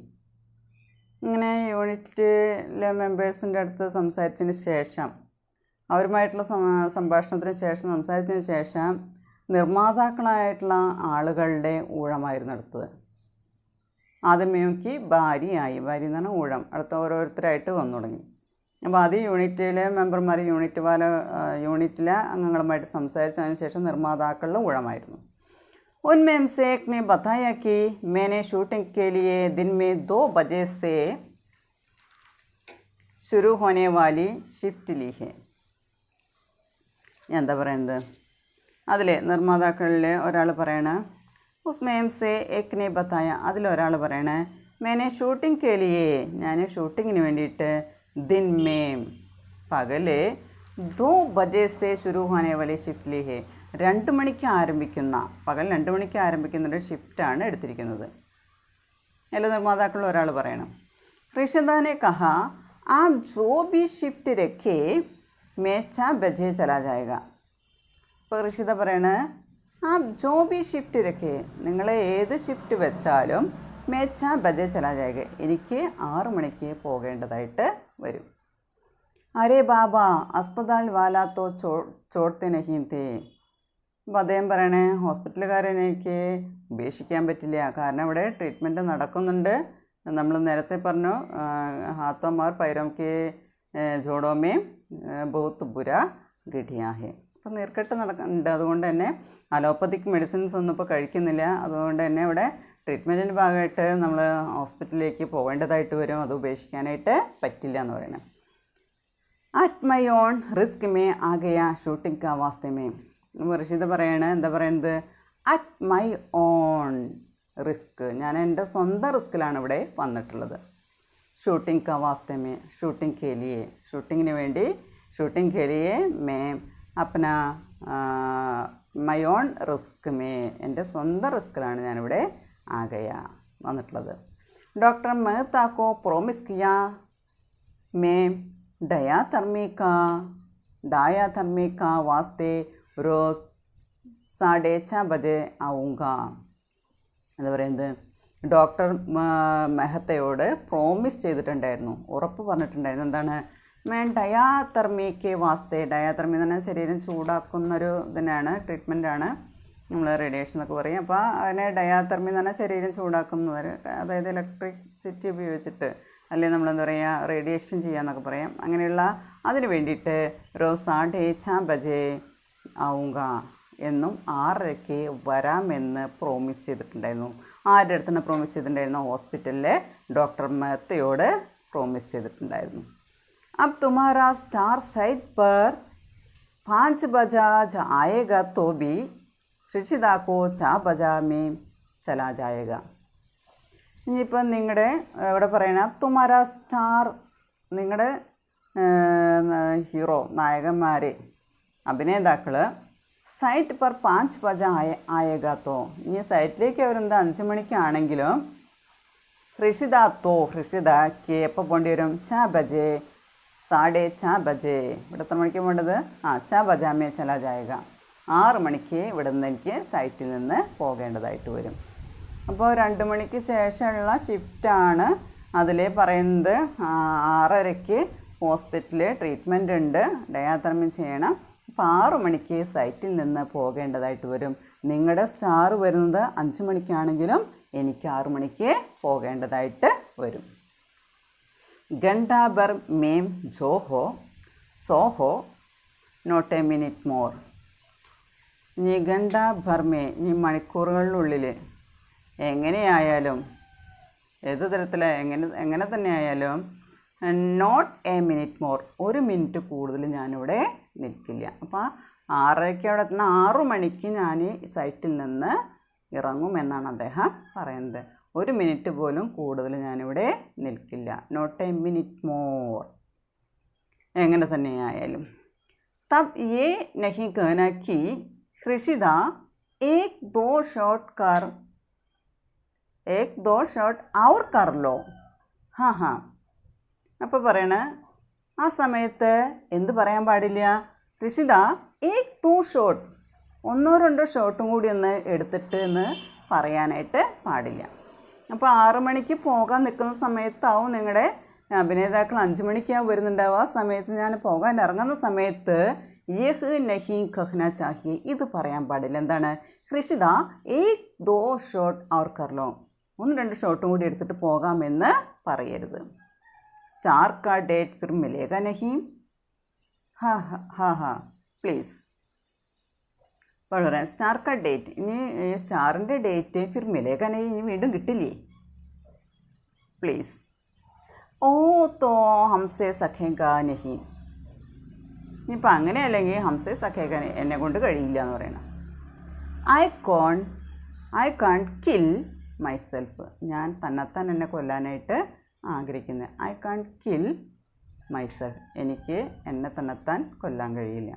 ഇങ്ങനെ യൂണിറ്റിലെ മെമ്പേഴ്സിൻ്റെ അടുത്ത് സംസാരിച്ചതിന് ശേഷം, അവരുമായിട്ടുള്ള സംസാരിച്ചതിന് ശേഷം നിർമ്മാതാക്കളായിട്ടുള്ള ആളുകളുടെ ഊഴമായിരുന്നു അടുത്തത്. ആദമിക്ക് ഭാര്യയായി, ഭാര്യ എന്ന് പറഞ്ഞാൽ ഊഴം, അടുത്ത ഓരോരുത്തരായിട്ട് വന്നു തുടങ്ങി. അപ്പോൾ ആദ്യം യൂണിറ്റിലെ മെമ്പർമാർ യൂണിറ്റിലെ അംഗങ്ങളുമായിട്ട് സംസാരിച്ചതിന് ശേഷം നിർമ്മാതാക്കളുടെ ഊഴമായിരുന്നു. उनमें से एक ने बताया कि मैंने शूटिंग के लिए दिन में 2 बजे से शुरू होने वाली ഷിഫ്റ്റ് ली है. എന്താ പറയുന്നത്, അതിൽ നിർമ്മാതാക്കളിൽ ഒരാൾ പറയണ ഉസ്മേം സേ എക് നെ ബത്തായ, അതിലൊരാൾ പറയണ മേനെ ഷൂട്ടിംഗ് കെ ലിയേ, ഞാൻ ഷൂട്ടിങ്ങിന് വേണ്ടിയിട്ട് ദിൻ മേം പകൽ 2 ബജെ സേ ശുരു ഹോനെ വാലി ഷിഫ്റ്റ് ലി ഹേ, 2 മണിക്ക് ആരംഭിക്കുന്ന, പകൽ 2 മണിക്ക് ആരംഭിക്കുന്നൊരു ഷിഫ്റ്റാണ് എടുത്തിരിക്കുന്നത്. എല്ലാ നിർമ്മാതാക്കളിൽ ഒരാൾ പറയണം. റിഷിദാനെ കഹ आप जो भी शिफ्ट रखे मैं 4 बजे चला जाएगा. അപ്പോൾ ഋഷിത പറയണ ആ ജോ ബി ഷിഫ്റ്റ് രഖേ, നിങ്ങൾ ഏത് ഷിഫ്റ്റ് വെച്ചാലും मैं 4 बजे चला जाएगा, എനിക്ക് 6 മണിക്ക് പോകേണ്ടതായിട്ട് വരും. അരേ ബാബ അസ്പതാൽ വാലാ തോ ചോടത്തെ നഹീം തേ. അപ്പോൾ അദ്ദേഹം പറയണേ ഹോസ്പിറ്റലുകാരെനിക്ക് ഉപേക്ഷിക്കാൻ പറ്റില്ല, കാരണം ഇവിടെ ട്രീറ്റ്മെൻറ്റ് നടക്കുന്നുണ്ട്. നമ്മൾ നേരത്തെ പറഞ്ഞു ഹാത്തോമാർ പൈരോംക്ക് ജോഡോമേ ബഹുത്ത് ബുര ഗഡിയാഹെ. അപ്പോൾ നീർക്കെട്ട് നടക്കുന്നുണ്ട്, അതുകൊണ്ട് തന്നെ അലോപ്പത്തിക് മെഡിസിൻസ് ഒന്നും ഇപ്പോൾ കഴിക്കുന്നില്ല. അതുകൊണ്ട് തന്നെ ഇവിടെ ട്രീറ്റ്മെൻറ്റിൻ്റെ ഭാഗമായിട്ട് നമ്മൾ ഹോസ്പിറ്റലിലേക്ക് പോകേണ്ടതായിട്ട് വരും, അത് ഉപേക്ഷിക്കാനായിട്ട് പറ്റില്ല എന്ന് പറയണം. അറ്റ് മൈ ഓൺ റിസ്ക് മേ ആകെയ ഷൂട്ടിംഗ് കാ വാസ്തേ മേ. ഋഷിത പറയണ എന്താ പറയുന്നത്, അറ്റ് മൈ ഓൺ റിസ്ക്, ഞാൻ എൻ്റെ സ്വന്തം റിസ്കിലാണ് ഇവിടെ വന്നിട്ടുള്ളത്. ഷൂട്ടിംഗ് കാ വാസ്തേ മേ, ഷൂട്ടിംഗ് കെ ലിയേ, ഷൂട്ടിങ്ങിന് വേണ്ടി, ഷൂട്ടിംഗ് കെ ലിയേ മേ അപ്പന മൈ ഓൺ റിസ്ക് മേ, എൻ്റെ സ്വന്തം റിസ്കിലാണ് ഞാനിവിടെ ആകയ വന്നിട്ടുള്ളത്. ഡോക്ടർ മെഹ്താക്കോ പ്രോമിസ് കിയാ മേ ഡയാഥർമി കാ വാസ്തേ റോസ് 6:30 ബജെ ആവുക. എന്താ പറയുന്നത്, ഡോക്ടർ മെഹത്തയോട് പ്രോമിസ് ചെയ്തിട്ടുണ്ടായിരുന്നു, ഉറപ്പ് പറഞ്ഞിട്ടുണ്ടായിരുന്നു. എന്താണ്, ഡയാതെർമിക്ക് വാസ്തേ, ഡയാതെർമി എന്ന് പറഞ്ഞാൽ ശരീരം ചൂടാക്കുന്നൊരു ഇതിനാണ്, ട്രീറ്റ്മെൻറ്റാണ്, നമ്മൾ റേഡിയേഷൻ എന്നൊക്കെ പറയും. അപ്പോൾ അതിനെ ഡയാതെർമി എന്ന് പറഞ്ഞാൽ ശരീരം ചൂടാക്കുന്നത്, അതായത് ഇലക്ട്രിസിറ്റി ഉപയോഗിച്ചിട്ട് അല്ലെങ്കിൽ നമ്മളെന്താ പറയുക റേഡിയേഷൻ ചെയ്യാമെന്നൊക്കെ പറയാം. അങ്ങനെയുള്ള അതിന് വേണ്ടിയിട്ട് റോസ് 6:30 ബജെ ആവുക എന്നും 6:30 വരാമെന്ന് പ്രോമിസ് ചെയ്തിട്ടുണ്ടായിരുന്നു. ആരുടെ അടുത്താണ് പ്രോമിസ് ചെയ്തിട്ടുണ്ടായിരുന്നു, ഹോസ്പിറ്റലിലെ ഡോക്ടർ മെഹത്തയോട് പ്രോമിസ് ചെയ്തിട്ടുണ്ടായിരുന്നു. अब तुम्हारा स्टार साइट पर 5 बजा आएगा तो भी ऋषिदा को 4 बजा में चला जाएगा. ഇനിയിപ്പം നിങ്ങളുടെ ഇവിടെ പറയണ തുമാര സ്റ്റാർ, നിങ്ങളുടെ ഹീറോ നായകന്മാർ അഭിനേതാക്കൾ സൈറ്റ് പെർ 5 ബജ ആയേഗാത്തോ, ഇനി സൈറ്റിലേക്ക് അവരെന്താ 5 മണിക്കാണെങ്കിലും ഋഷിതയ്ക്ക് എപ്പോൾ പോകേണ്ടി വരും, 4 ബജെ 4:30 ബജെ, ഇവിടെ എത്ര മണിക്ക് പോകേണ്ടത്, 4 ബജാമേ ചലാ ജായക, 6 മണിക്ക് ഇവിടെ നിന്ന് എനിക്ക് സൈറ്റിൽ നിന്ന് പോകേണ്ടതായിട്ട് വരും. അപ്പോൾ 2 മണിക്ക് ശേഷമുള്ള ഷിഫ്റ്റാണ് അതിൽ പറയുന്നത്. 6:30 ഹോസ്പിറ്റലിൽ ട്രീറ്റ്മെൻ്റ് ഉണ്ട്, ഡയാതെർമി ചെയ്യണം. അപ്പോൾ 6 മണിക്ക് സൈറ്റിൽ നിന്ന് പോകേണ്ടതായിട്ട് വരും. നിങ്ങളുടെ സ്റ്റാർ വരുന്നത് 5 മണിക്കാണെങ്കിലും എനിക്ക് 6 മണിക്ക് പോകേണ്ടതായിട്ട് വരും. घंटा भर में जो हो सो हो, നോട്ട് എ മിനിറ്റ് മോർ. ഇനി ഘണ്ട ഭർമേ, ഇനി മണിക്കൂറുകളിലുള്ളിൽ എങ്ങനെയായാലും, ഏത് തരത്തിൽ എങ്ങനെ തന്നെ ആയാലും not a minute more, 1 minute കൂടുതൽ ഞാനിവിടെ നിൽക്കില്ല. അപ്പോൾ 6:30 അവിടെ എത്തുന്ന 6 മണിക്ക് ഞാൻ സൈറ്റിൽ നിന്ന് ഇറങ്ങുമെന്നാണ് അദ്ദേഹം പറയുന്നത്. 1 മിനിറ്റ് പോലും കൂടുതൽ ഞാനിവിടെ നിൽക്കില്ല. നോട്ട് എ മിനിറ്റ് മോർ, എങ്ങനെ തന്നെയായാലും. തബ് യേ നഹി കഹന കി ഋഷിത एक दो ഷോട്ട് ഔർ കർ ലോ. ഹാ അപ്പോൾ പറയണ ആ സമയത്ത് എന്ത് പറയാൻ പാടില്ല, ഋഷിത ഏക് ദോ ഷോട്ട്, 1-2 ഷോട്ടും കൂടി ഒന്ന് എടുത്തിട്ട് എന്ന് പറയാനായിട്ട് പാടില്ല. അപ്പോൾ 6 മണിക്ക് പോകാൻ നിൽക്കുന്ന സമയത്താവും നിങ്ങളുടെ അഭിനേതാക്കൾ 5 മണിക്കാവും വരുന്നുണ്ടാവും. ആ സമയത്ത് ഞാൻ പോകാൻ ഇറങ്ങുന്ന സമയത്ത് യഹ് നഹി കഹ്ന ചാഹിയെ, ഇത് പറയാൻ പാടില്ല. എന്താണ്, ഋഷിത ഏക് ദോ ഷോട്ട് ഔർ കർലോ, 1-2 ഷോട്ടും കൂടി എടുത്തിട്ട് പോകാമെന്ന് പറയരുത്. സ്റ്റാർ കാ ഡേറ്റ് ഫിർ മിലേഗ നഹി, ഹാ പ്ലീസ്. അപ്പോൾ പറയാം സ്റ്റാർ കാ ഡേറ്റ്, ഇനി സ്റ്റാറിൻ്റെ ഡേറ്റ് ഫിർ മിലേഗ നഹീ, ഇനി വീണ്ടും കിട്ടില്ലേ പ്ലീസ്. ഓ തോ ഹംസെ സഖേഗ നഹീ, ഇനിയിപ്പോൾ അങ്ങനെ അല്ലെങ്കിൽ ഹംസെ സഖേഗ എന്നെ കൊണ്ട് കഴിയില്ല എന്ന് പറയണം. ഐ കാൺ കിൽ മൈസെൽഫ്, ഞാൻ തന്നെത്താൻ എന്നെ കൊല്ലാനായിട്ട് ആഗ്രഹിക്കുന്നത്. ഐ കാൺ കിൽ മൈസെൽഫ്, എനിക്ക് എന്നെ തന്നെത്താൻ കൊല്ലാൻ കഴിയില്ല.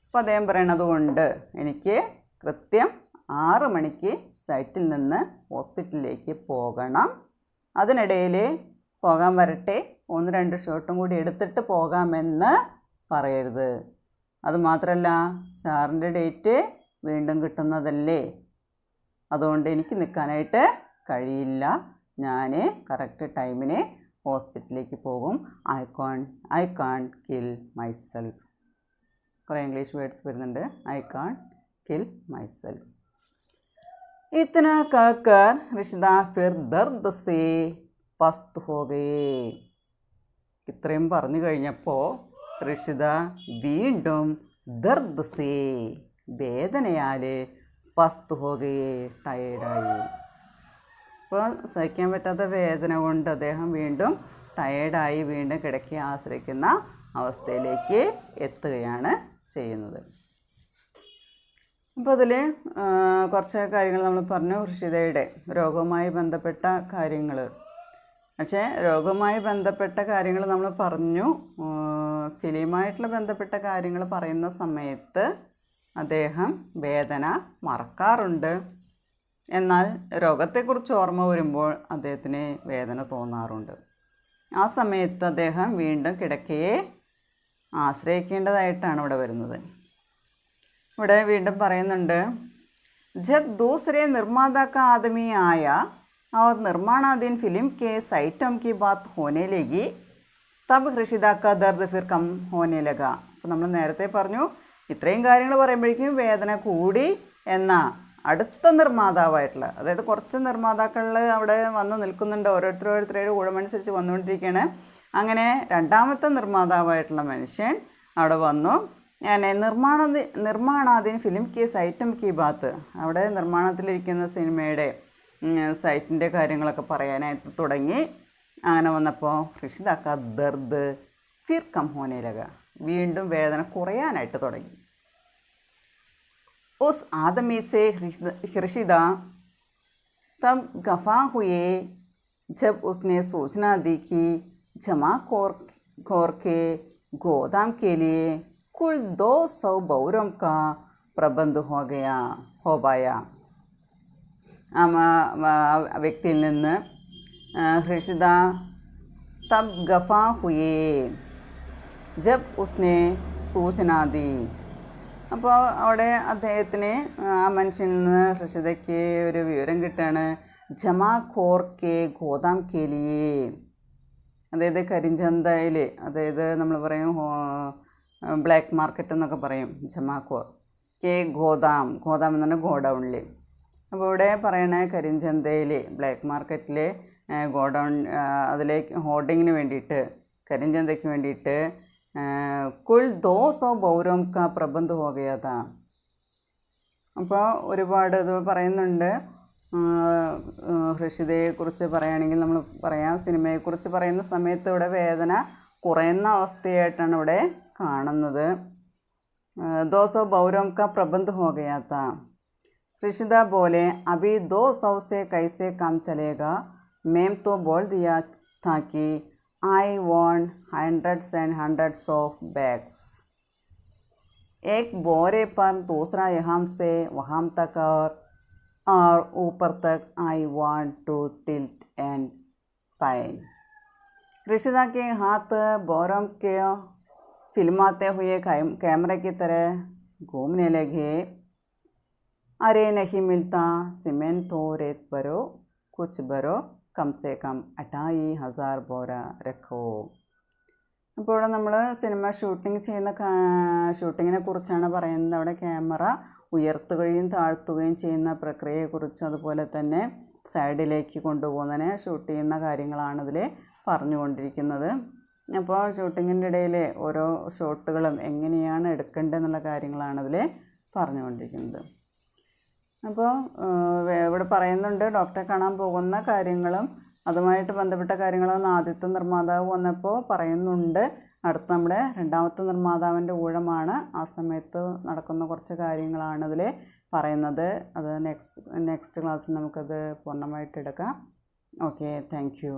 അപ്പോൾ അദ്ദേഹം പറയണത് കൊണ്ട് എനിക്ക് കൃത്യം 6 മണിക്ക് സൈറ്റിൽ നിന്ന് ഹോസ്പിറ്റലിലേക്ക് പോകണം. അതിനിടയിൽ പോകാൻ വരട്ടെ, 1-2 ഷോട്ടും കൂടി എടുത്തിട്ട് പോകാമെന്ന് പറയരുത്. അതുമാത്രമല്ല സ്റ്റാറിൻ്റെ ഡേറ്റ് വീണ്ടും കിട്ടുന്നതല്ലേ, അതുകൊണ്ട് എനിക്ക് നിൽക്കാനായിട്ട് കഴിയില്ല, ഞാൻ കറക്റ്റ് ടൈമിന് ഹോസ്പിറ്റലിലേക്ക് പോകും. I can kill myself. കുറേ ഇംഗ്ലീഷ് വേർഡ്സ് വരുന്നുണ്ട്. I can kill myself. ഇतना कहकर रिश्ता फिर दर्द से पस्त हो गए. ഇത്രയും പറഞ്ഞു കഴിഞ്ഞപ്പോൾ ഋഷിത വീണ്ടും ദർദ് സേ, വേദനയാൽ പസ്ത് ഹോ ഗയേ, ടയേർഡായി. അപ്പോൾ സഹിക്കാൻ പറ്റാത്ത വേദന കൊണ്ട് അദ്ദേഹം വീണ്ടും ടയേർഡായി വീണ്ടും കിടക്കി ആശ്രയിക്കുന്ന അവസ്ഥയിലേക്ക് എത്തുകയാണ് ചെയ്യുന്നത്. അപ്പോൾ അതിൽ കുറച്ച് കാര്യങ്ങൾ നമ്മൾ പറഞ്ഞു, ഋഷിതയുടെ രോഗവുമായി ബന്ധപ്പെട്ട കാര്യങ്ങൾ. പക്ഷേ രോഗവുമായി ബന്ധപ്പെട്ട കാര്യങ്ങൾ നമ്മൾ പറഞ്ഞു, ഫിലിമായിട്ടുള്ള ബന്ധപ്പെട്ട കാര്യങ്ങൾ പറയുന്ന സമയത്ത് അദ്ദേഹം വേദന മറക്കാറുണ്ട്. എന്നാൽ രോഗത്തെക്കുറിച്ച് ഓർമ്മ വരുമ്പോൾ അദ്ദേഹത്തിന് വേദന തോന്നാറുണ്ട്. ആ സമയത്ത് അദ്ദേഹം വീണ്ടും കിടക്കയെ ആശ്രയിക്കേണ്ടതായിട്ടാണ് ഇവിടെ വരുന്നത്. ഇവിടെ വീണ്ടും പറയുന്നുണ്ട്, ജബ് ദൂസരെ നിർമ്മാതാ കാ ആദമി ആയ और निर्माणाधीन फिल्म के साइटम की बात होने लगी तब ഋഷിത का दर्द फिर कम होने लगा. അപ്പോൾ നമ്മൾ നേരത്തെ പറഞ്ഞു ഇത്രയും കാര്യങ്ങൾ പറയുമ്പോഴേക്കും വേദന കൂടി എന്ന അടുത്ത നിർമ്മാതാവായിട്ടുള്ള, അതായത് കുറച്ച് നിർമ്മാതാക്കളിൽ അവിടെ വന്ന് നിൽക്കുന്നുണ്ട്, ഓരോരുത്തരുടെ ഊഴമനുസരിച്ച് വന്നുകൊണ്ടിരിക്കുകയാണ്. അങ്ങനെ രണ്ടാമത്തെ നിർമ്മാതാവായിട്ടുള്ള മനുഷ്യൻ അവിടെ വന്നു. ഞാൻ നിർമ്മാണാധീൻ ഫിലിം കി സൈറ്റം കി ബാത്ത്, അവിടെ നിർമ്മാണത്തിലിരിക്കുന്ന സിനിമയുടെ സൈറ്റിൻ്റെ കാര്യങ്ങളൊക്കെ പറയാനായിട്ട് തുടങ്ങി. അങ്ങനെ വന്നപ്പോൾ ഋഷിത കാ ദർദ് ഫിർ കം ഹോനെ ലഗ, വീണ്ടും വേദന കുറയാനായിട്ട് തുടങ്ങി. ഉസ് ആദമി സെ ഋഷിത തബ് ഗഫാ ഹുയെ ജബ് ഉസ്നെ സൂചന दी कि जमा खोर के गोदाम के लिए कुल 200 बौरों का प्रबंध हो पाया. ആ വ്യക്തിയിൽ നിന്ന് ഋഷിത തബ് ഗഫാ ഹുയേ ജബ് ഉസ്നെ സൂചന ദി, അപ്പോൾ അവിടെ അദ്ദേഹത്തിന് ആ മനുഷ്യനിൽ നിന്ന് ഋഷിതയ്ക്ക് ഒരു വിവരം കിട്ടുകയാണ്. ജമാ ഖോർ കെ ഗോദാം കെ ലിയേ, അതായത് കരിഞ്ചന്തയിൽ, അതായത് നമ്മൾ പറയും ബ്ലാക്ക് മാർക്കറ്റ് എന്നൊക്കെ പറയും. ജമാ ഖോർ കെ ഗോദാം, ഗോദാം എന്ന് പറഞ്ഞാൽ ഗോഡൗണിൽ. അപ്പോൾ ഇവിടെ പറയണ കരിഞ്ചന്തയിൽ, ബ്ലാക്ക് മാർക്കറ്റിൽ ഗോഡൗൺ, അതിലേക്ക് ഹോർഡിങ്ങിന് വേണ്ടിയിട്ട്, കരിഞ്ചന്തയ്ക്ക് വേണ്ടിയിട്ട് കുൽ 200 ബൗരോം കാ പ്രബന്ധ ഹോ ഗയാ താ. അപ്പോൾ ഒരുപാട് ഇത് പറയുന്നുണ്ട്. ഋഷിതയെക്കുറിച്ച് പറയുകയാണെങ്കിൽ നമ്മൾ പറയാം, സിനിമയെക്കുറിച്ച് പറയുന്ന സമയത്ത് ഇവിടെ വേദന കുറയുന്ന അവസ്ഥയായിട്ടാണ് ഇവിടെ കാണുന്നത്. 200 ബൗരോം കാ പ്രബന്ധ ഹോ ഗയാ താ. ऋषिदा बोले अभी 200 से कैसे काम चलेगा, मैम तो बोल दिया था कि I want hundreds and hundreds of bags, एक बोरे पर दूसरा यहाँ से वहाँ तक और ऊपर तक I want to tilt and pan. Rishida के हाथ बोरों के फिल्माते हुए कैमरे की तरह घूमने लगे. अरे नहीं मिलता सीमेंट तो रेत भरो, कुछ भरो, कम से कम 28,000 बोरा रखो. അപ്പോൾ ഇവിടെ നമ്മൾ സിനിമ ഷൂട്ടിങ്ങിനെ കുറിച്ചാണ് പറയുന്നത്. അവിടെ ക്യാമറ ഉയർത്തുകയും താഴ്ത്തുകയും ചെയ്യുന്ന പ്രക്രിയയെക്കുറിച്ച്, അതുപോലെ തന്നെ സൈഡിലേക്ക് കൊണ്ടുപോകുന്നതിനെ ഷൂട്ട് ചെയ്യുന്ന കാര്യങ്ങളാണ് ഇതിൽ പറഞ്ഞുകൊണ്ടിരിക്കുന്നത്. അപ്പോൾ ഷൂട്ടിങ്ങിൻ്റെ ഇടയിൽ ഓരോ ഷോട്ടുകളും എങ്ങനെയാണ് എടുക്കേണ്ടതെന്നുള്ള കാര്യങ്ങളാണ് ഇതിൽ പറഞ്ഞുകൊണ്ടിരിക്കുന്നത്. അപ്പോൾ ഇവിടെ പറയുന്നുണ്ട് ഡോക്ടറെ കാണാൻ പോകുന്ന കാര്യങ്ങളും അതുമായിട്ട് ബന്ധപ്പെട്ട കാര്യങ്ങളും ആദ്യത്തെ നിർമ്മാതാവ് വന്നപ്പോൾ പറയുന്നുണ്ട്. അടുത്ത നമ്മുടെ രണ്ടാമത്തെ നിർമ്മാതാവിൻ്റെ ഊഴമാണ്. ആ സമയത്ത് നടക്കുന്ന കുറച്ച് കാര്യങ്ങളാണ് ഇതിൽ പറയുന്നത്. അത് നെക്സ്റ്റ് ക്ലാസ്സിൽ നമുക്കത് പൂർണ്ണമായിട്ട് എടുക്കാം. Okay, thank you.